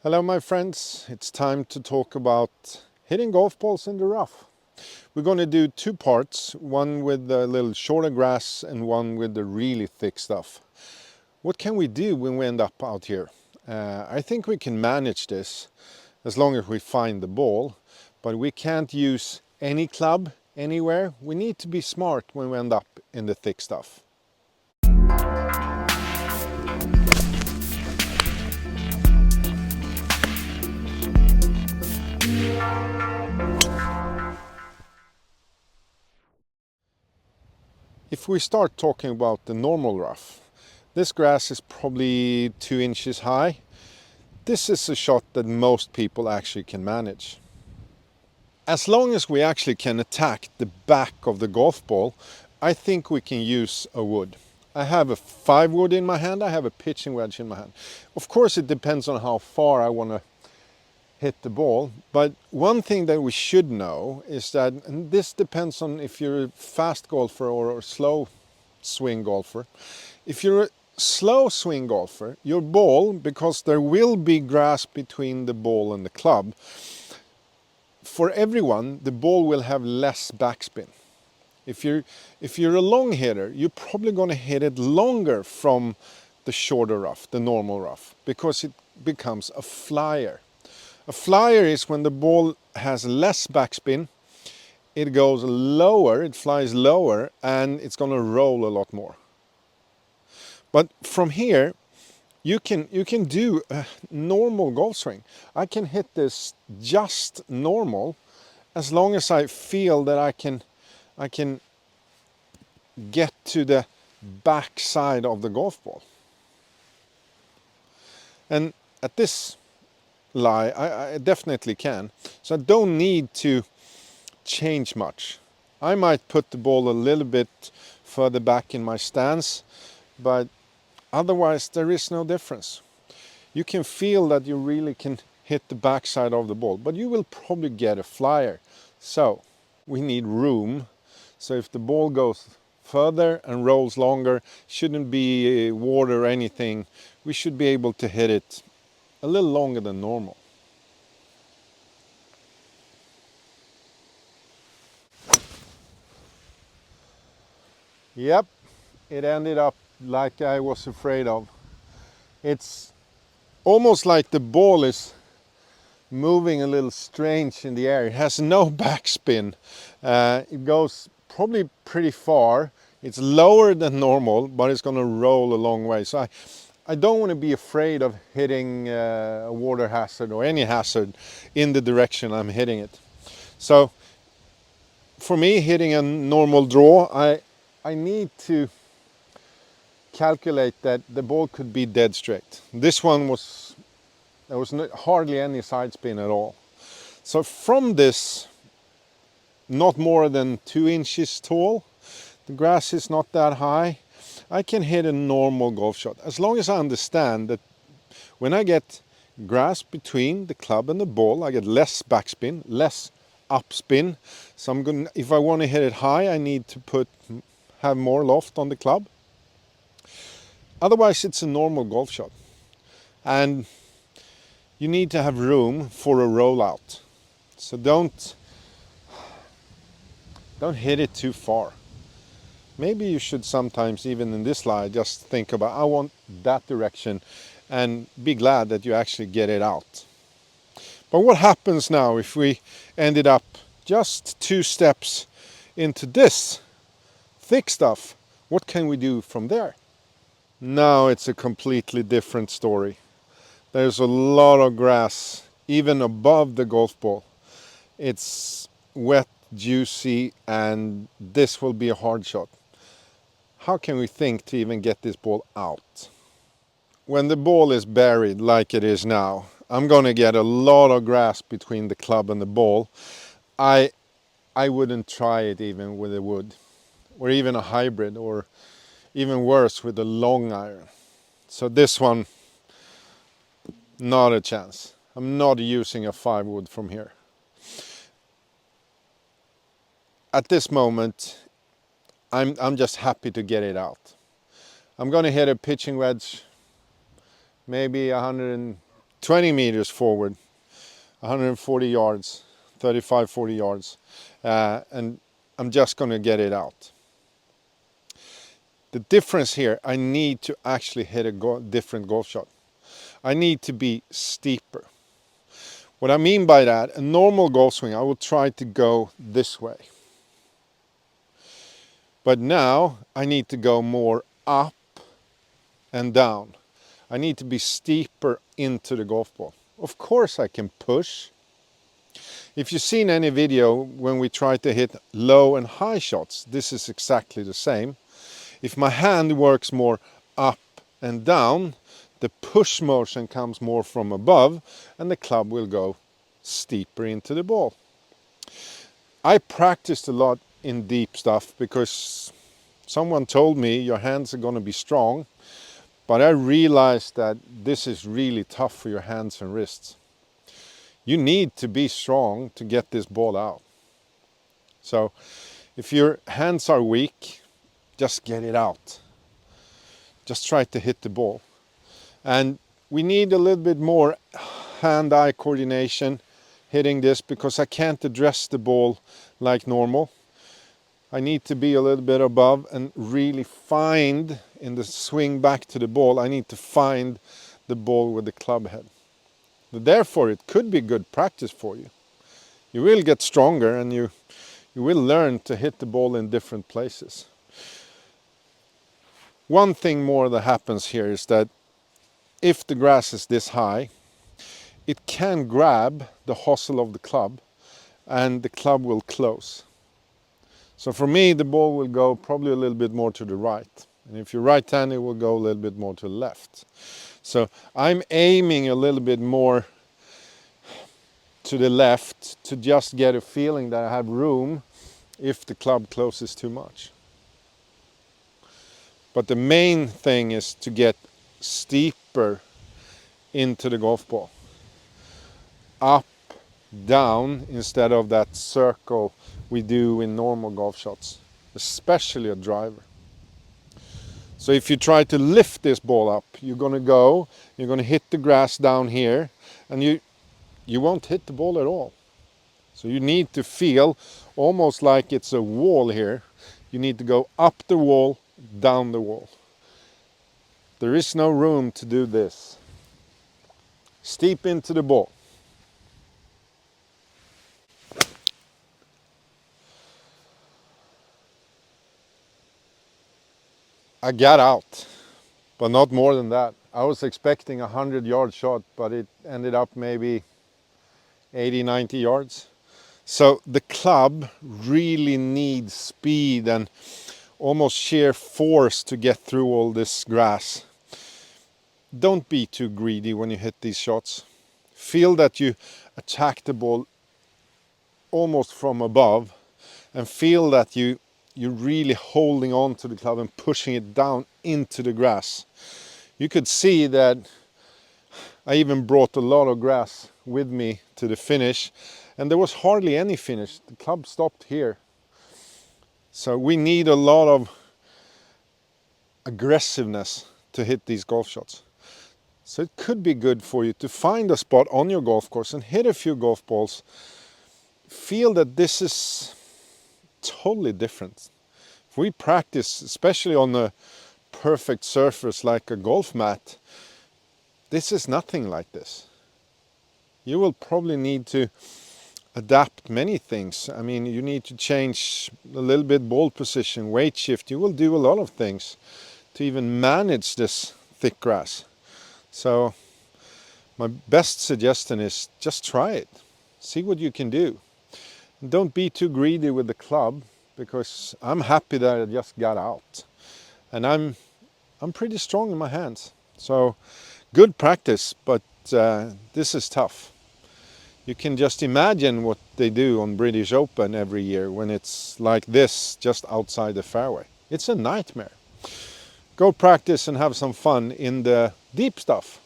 Hello my friends, it's time to talk about hitting golf balls in the rough. We're going to do two parts, one with a little shorter grass and one with the really thick stuff. What can we do when we end up out here? I think we can manage this as long as we find the ball, but we can't use any club anywhere. We need to be smart when we end up in the thick stuff. If we start talking about the normal rough, this grass is probably 2 inches high. This is a shot that most people actually can manage. As long as we actually can attack the back of the golf ball, I think we can use a wood. I have a 5 wood in my hand, I have a pitching wedge in my hand. Of course it depends on how far I want to hit the ball, but one thing that we should know is that, and this depends on if you're a fast golfer or a slow swing golfer. If you're a slow swing golfer, your ball, because there will be grass between the ball and the club, for everyone the ball will have less backspin. If you're a long hitter, you're probably going to hit it longer from the shorter rough, the normal rough, because it becomes a flyer. A flyer is when the ball has less backspin, it goes lower, it flies lower, and it's going to roll a lot more. But from here, you can do a normal golf swing. I can hit this just normal as long as I feel that I can get to the back side of the golf ball. And at this lie, I definitely can. So I don't need to change much. I might put the ball a little bit further back in my stance, but otherwise there is no difference. You can feel that you really can hit the backside of the ball, but you will probably get a flyer. So we need room. So if the ball goes further and rolls longer, shouldn't be water or anything, we should be able to hit it a little longer than normal. Yep, it ended up like I was afraid of. It's almost like the ball is moving a little strange in the air. It has no backspin. It goes probably pretty far. It's lower than normal, but it's going to roll a long way. So I don't want to be afraid of hitting a water hazard or any hazard in the direction I'm hitting it. So for me, hitting a normal draw, I need to calculate that the ball could be dead straight. This one there was hardly any side spin at all. So from this, not more than 2 inches tall, the grass is not that high, I can hit a normal golf shot. As long as I understand that when I get grass between the club and the ball, I get less backspin, less upspin. So if I want to hit it high, I need to have more loft on the club. Otherwise it's a normal golf shot. And you need to have room for a rollout. So don't hit it too far. Maybe you should sometimes, even in this lie, just think about, I want that direction, and be glad that you actually get it out. But what happens now if we ended up just 2 steps into this thick stuff? What can we do from there? Now it's a completely different story. There's a lot of grass even above the golf ball. It's wet, juicy, and this will be a hard shot. How can we think to even get this ball out? When the ball is buried like it is now, I'm going to get a lot of grass between the club and the ball. I wouldn't try it even with a wood, or even a hybrid, or even worse with a long iron. So this one, not a chance. I'm not using a 5 wood from here. At this moment, I'm just happy to get it out. I'm going to hit a pitching wedge, maybe 120 20 meters forward, 140 yards, 35, 40 yards, and I'm just going to get it out. The difference here, I need to actually hit a different golf shot. I need to be steeper. What I mean by that, a normal golf swing, I will try to go this way. But now I need to go more up and down. I need to be steeper into the golf ball. Of course I can push. If you've seen any video when we try to hit low and high shots, this is exactly the same. If my hand works more up and down, the push motion comes more from above and the club will go steeper into the ball. I practiced a lot in deep stuff because someone told me your hands are going to be strong, but I realized that this is really tough for your hands and wrists. You need to be strong to get this ball out. So if your hands are weak, just get it out. Just try to hit the ball. And we need a little bit more hand-eye coordination hitting this because I can't address the ball like normal. I need to be a little bit above and really find, in the swing back to the ball, I need to find the ball with the club head. Therefore, it could be good practice for you. You will get stronger and you will learn to hit the ball in different places. One thing more that happens here is that if the grass is this high, it can grab the hosel of the club and the club will close. So for me, the ball will go probably a little bit more to the right. And if you're right-handed, it will go a little bit more to the left. So I'm aiming a little bit more to the left to just get a feeling that I have room if the club closes too much. But the main thing is to get steeper into the golf ball. Up, down, instead of that circle we do in normal golf shots, especially a driver. So if you try to lift this ball up, you're going to hit the grass down here, and you won't hit the ball at all. So you need to feel almost like it's a wall here. You need to go up the wall, down the wall. There is no room to do this. Steep into the ball. I got out, but not more than that. I was expecting a 100-yard shot, but it ended up maybe 80, 90 yards. So the club really needs speed and almost sheer force to get through all this grass. Don't be too greedy when you hit these shots. Feel that you attack the ball almost from above and feel that you're really holding on to the club and pushing it down into the grass. You could see that I even brought a lot of grass with me to the finish, and there was hardly any finish. The club stopped here. So we need a lot of aggressiveness to hit these golf shots. So it could be good for you to find a spot on your golf course and hit a few golf balls. Feel that this is totally different. If we practice, especially on a perfect surface like a golf mat, this is nothing like this. You will probably need to adapt many things. I mean, you need to change a little bit ball position, weight shift. You will do a lot of things to even manage this thick grass. So my best suggestion is just try it. See what you can do. And don't be too greedy with the club, because I'm happy that I just got out. And I'm pretty strong in my hands. So good practice, but this is tough. You can just imagine what they do on British Open every year when it's like this, just outside the fairway. It's a nightmare. Go practice and have some fun in the deep stuff.